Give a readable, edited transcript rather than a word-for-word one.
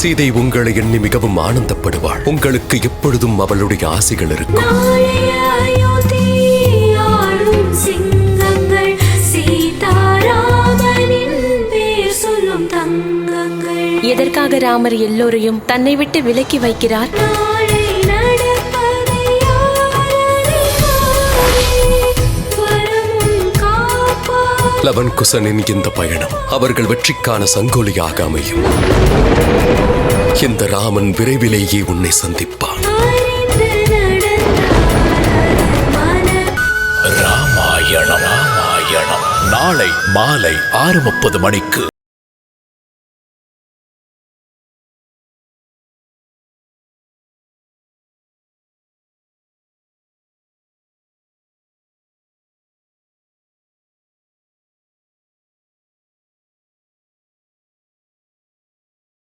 சீதை உங்களை எண்ணி மிகவும் ஆனந்தப்படுவாள். உங்களுக்கு எப்பொழுதும் அவளுடைய ஆசைகள் இருக்கும். எதற்காக ராமர் எல்லோரையும் தன்னை விட்டு விலக்கி வைக்கிறார்? லவன் குசனின் இந்த பயணம் அவர்கள் வெற்றிக்கான சங்கோலியாக அமையும். இந்த ராமன் விரைவிலேயே உன்னை சந்திப்பான். ராமாயணம் நாளை மாலை 6:30 மணிக்கு.